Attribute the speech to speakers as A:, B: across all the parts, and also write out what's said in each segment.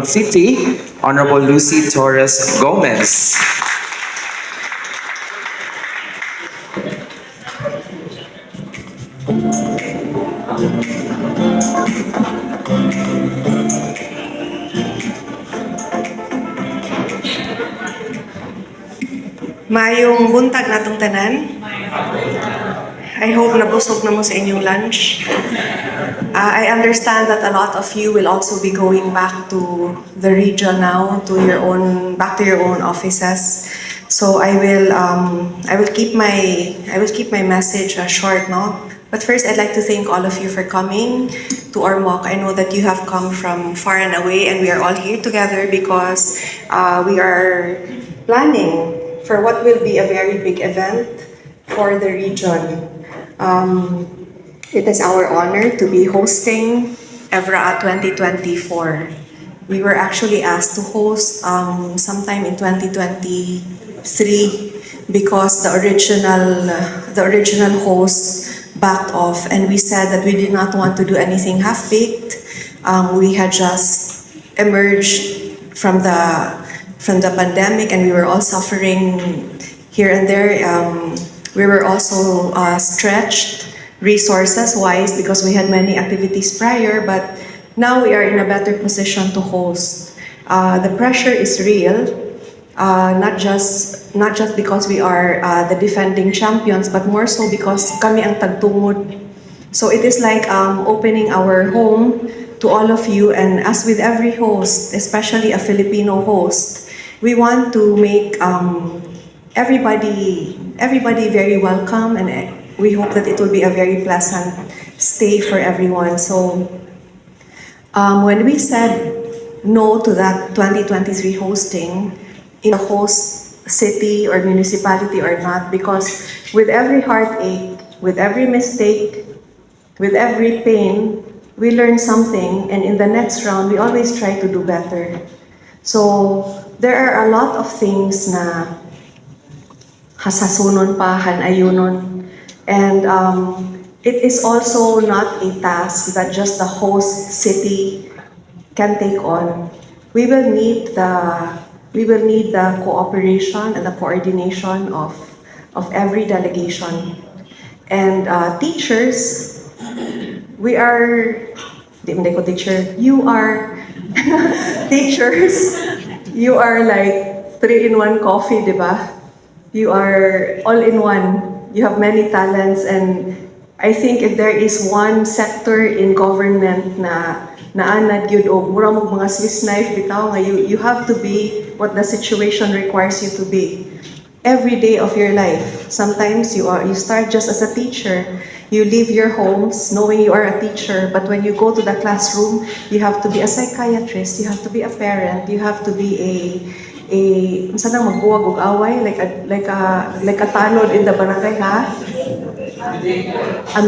A: City, Honorable Lucy Torres Gomes.
B: Mayong buntag natong tanan. I hope nabusog na mo sa inyong lunch. I understand that a lot of you will also be going back to the region now, back to your own offices. So I will keep my message short, no. But first, I'd like to thank all of you for coming to our mock. I know that you have come from far and away, and we are all here together because we are planning for what will be a very big event for the region. It is our honor to be hosting EVRAA 2024. We were actually asked to host sometime in 2023 because the original host backed off, and we said that we did not want to do anything half-baked. We had just emerged from the pandemic, and we were all suffering here and there. We were also stretched resources-wise because we had many activities prior, but now we are in a better position to host. The pressure is real, not just because we are the defending champions, but more so because kami ang tagtungod. So it is like opening our home to all of you, and as with every host, especially a Filipino host, we want to make everybody very welcome, and we hope that it will be a very pleasant stay for everyone. So when we said no to that 2023 hosting in a host city or municipality or not, because with every heartache, with every mistake, with every pain, we learn something, and in the next round, we always try to do better. So there are a lot of things na hasasunon pa, hanayunon. And it is also not a task that just the host city can take on. We will need the cooperation and the coordination of every delegation. And teachers, we are, hindi ko teacher, you are teachers, you are like 3-in-1 coffee, di ba? You are all in one. You have many talents, and I think if there is one sector in government na naanad yun o mura mo mga Swiss knife bitaw nga you have to be what the situation requires you to be every day of your life. Sometimes you start just as a teacher. You leave your homes knowing you are a teacher, but when you go to the classroom, you have to be a psychiatrist, you have to be a parent, you have to be unsa nang magbuwag og away like a tanod in the barangay, ha? An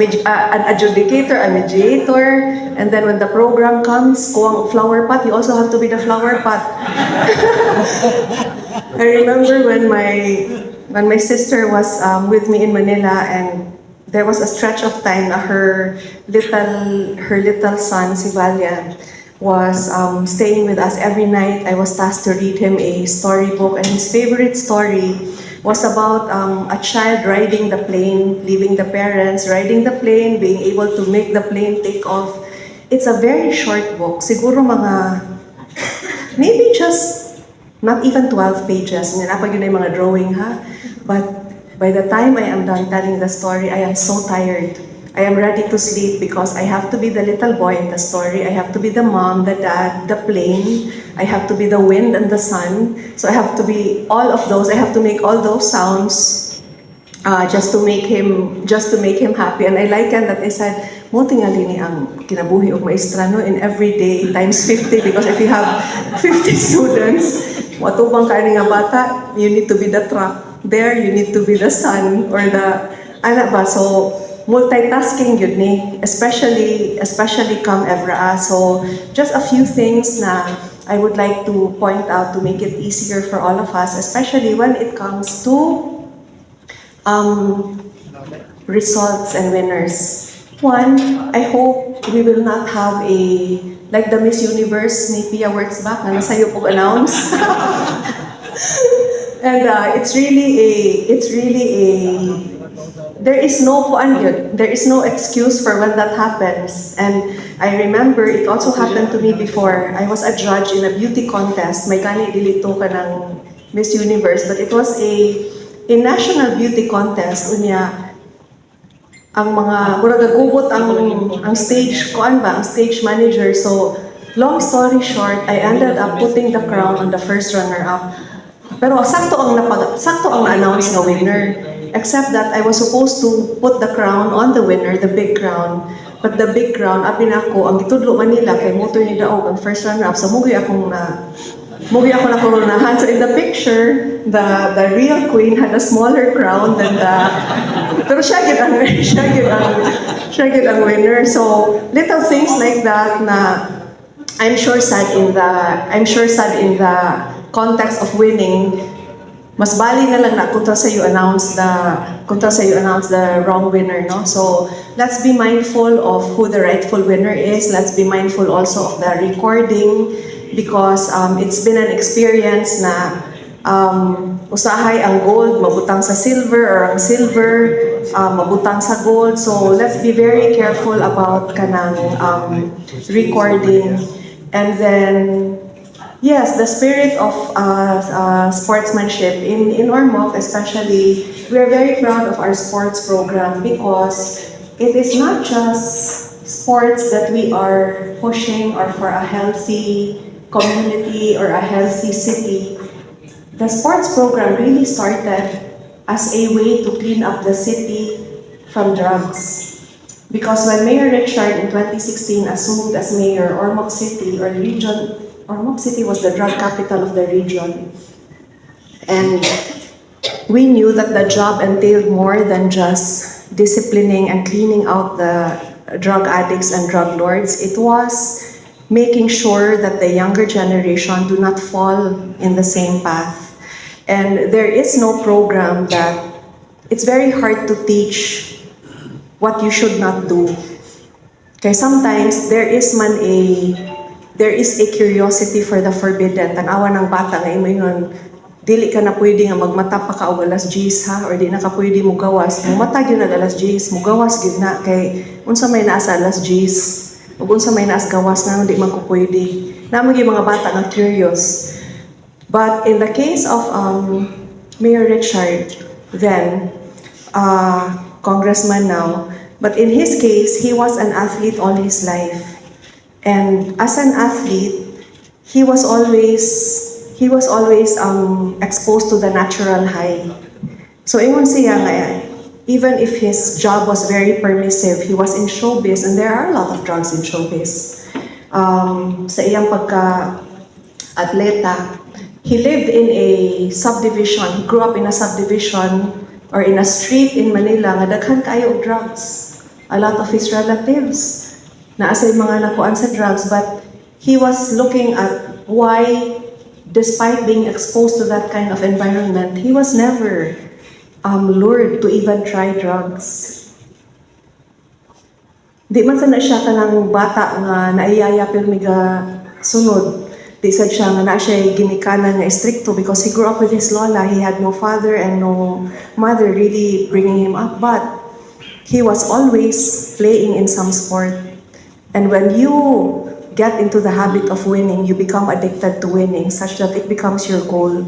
B: adjudicator, a mediator, and then when the program comes, kuwang flower pot, you also have to be the flower pot. I remember when my sister was with me in Manila, and there was a stretch of time na her little son, si Valia, was staying with us every night. I was tasked to read him a storybook, and his favorite story was about a child riding the plane, leaving the parents, riding the plane, being able to make the plane take off. It's a very short book, siguro maybe just not even 12 pages. Napag yun yung mga drawing, ha? But by the time I am done telling the story, I am so tired. I am ready to sleep because I have to be the little boy in the story. I have to be the mom, the dad, the plane. I have to be the wind and the sun. So I have to be all of those. I have to make all those sounds just to make him happy. And I like that I said, mo tingali ni ang kinabuhi og maestra no in every day times 50, because if you have 50 students, matubang ka nga bata, you need to be the truck. There, you need to be the sun or the ba? So multitasking yun ni, especially come EVRAA. So just a few things na I would like to point out to make it easier for all of us, especially when it comes to results and winners. One, I hope we will not have a, like the Miss Universe ni Pia Wurtzbach na nasayo pog announce. And it's really a, there is no kuan yun. There is no excuse for when that happens. And I remember it also happened to me before. I was a judge in a beauty contest. May kani dilito ka ng Miss Universe, but it was a national beauty contest. Unya, ang mga murag gagubot ang stage kuan ba, ang stage manager. So long story short, I ended up putting the crown on the first runner-up. Pero sakto ang na-announce na winner. Except that I was supposed to put the crown on the winner, the big crown. But the big crown, abi na ako, ang gitudlo Manila kay motor ni Daog ang first runner-up. So mugi ako na koronahan. So in the picture, the real queen had a smaller crown than the, pero siya gid ang winner. So little things like that na I'm sure sad in the context of winning. Mas bali na lang na kontra sa you announce the wrong winner, no? So let's be mindful of who the rightful winner is. Let's be mindful also of the recording because it's been an experience na usahay ang gold mabutang sa silver or ang silver mabutang sa gold. So let's be very careful about kanang recording. And then yes, the spirit of sportsmanship in Ormoc especially, we are very proud of our sports program because it is not just sports that we are pushing or for a healthy community or a healthy city. The sports program really started as a way to clean up the city from drugs. Because when Mayor Richard in 2016 assumed as mayor, Ormoc City was the drug capital of the region. And we knew that the job entailed more than just disciplining and cleaning out the drug addicts and drug lords. It was making sure that the younger generation do not fall in the same path. And there is no program that, it's very hard to teach what you should not do. Okay, sometimes there is a curiosity for the forbidden. Tanawa ng bata nga ingon, dili ka na pwede nga magmata pa ka og alas 10 ha, or di na ka pwede mo gawas. Mumata gyud na alas 10, mo gawas gyud na kay unsa may naa sa alas 10, ug unsa may naa sa gawas nga di man ko pwede. Namo gyud mga bata nga curious. But in the case of Mayor Richard, then congressman now, but in his case, he was an athlete all his life. And as an athlete, he was always exposed to the natural high. So ingon siya nga, even if his job was very permissive, he was in showbiz, and there are a lot of drugs in showbiz. Sa iyang pagka-atleta, he lived in a subdivision, he grew up in a subdivision or in a street in Manila nga daghan kayo og drugs. A lot of his relatives na asay mga nakuan sa drugs, but he was looking at why, despite being exposed to that kind of environment, he was never lured to even try drugs. Di man sana siya kanang bata nga naiyaya pirmiga sunod. Di sad siya nga na siya ginikanan nga stricto because he grew up with his lola. He had no father and no mother really bringing him up, but he was always playing in some sport. And when you get into the habit of winning, you become addicted to winning such that it becomes your goal.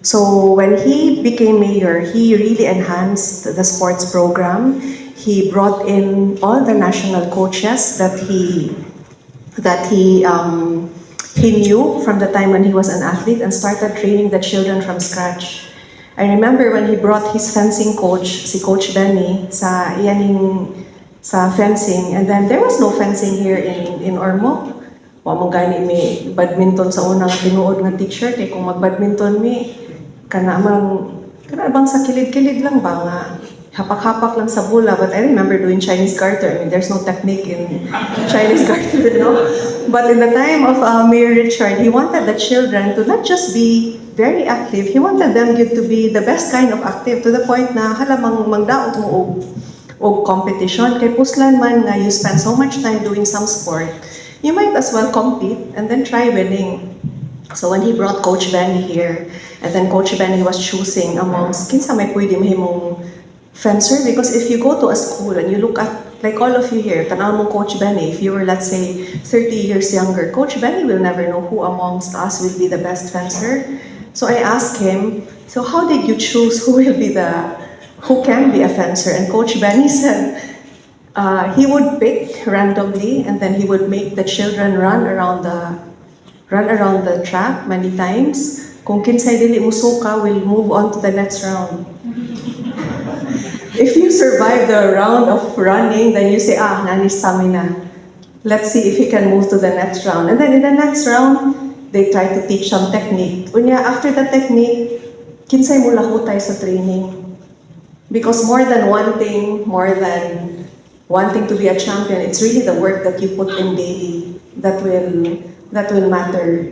B: So when he became mayor, he really enhanced the sports program. He brought in all the national coaches that he knew from the time when he was an athlete and started training the children from scratch. I remember when he brought his fencing coach, si Coach Benny, sa fencing, and then there was no fencing here in Ormoc. Wa mo gani mi badminton sa unang tinuod nga teacher kay kung magbadminton mi kana bang sa kilid-kilid lang ba nga hapak-hapak lang sa bola. But I remember doing Chinese garter. I mean, there's no technique in Chinese garter, no? But in the time of Mayor Richard, he wanted the children to not just be very active, he wanted them to be the best kind of active, to the point na halamang mangdaot mo o competition. Kay puslan man nga you spend so much time doing some sport, you might as well compete and then try winning. So when he brought Coach Benny here, and then Coach Benny was choosing amongst kinsa may pwede mahimong fencer, because if you go to a school and you look at, like all of you here, tanaw mo Coach Benny, if you were, let's say, 30 years younger, Coach Benny will never know who amongst us will be the best fencer. So I asked him, so how did you choose who can be a fencer? And Coach Benny said, he would pick randomly, and then he would make the children run around the track many times. Kung kinsay dili musuka, will move on to the next round. If you survive the round of running, then you say, nani stamina. Let's see if he can move to the next round. And then in the next round, they try to teach some technique. Unya, after the technique, kinsay mo lahutay sa training. Because more than wanting to be a champion, it's really the work that you put in daily that will matter.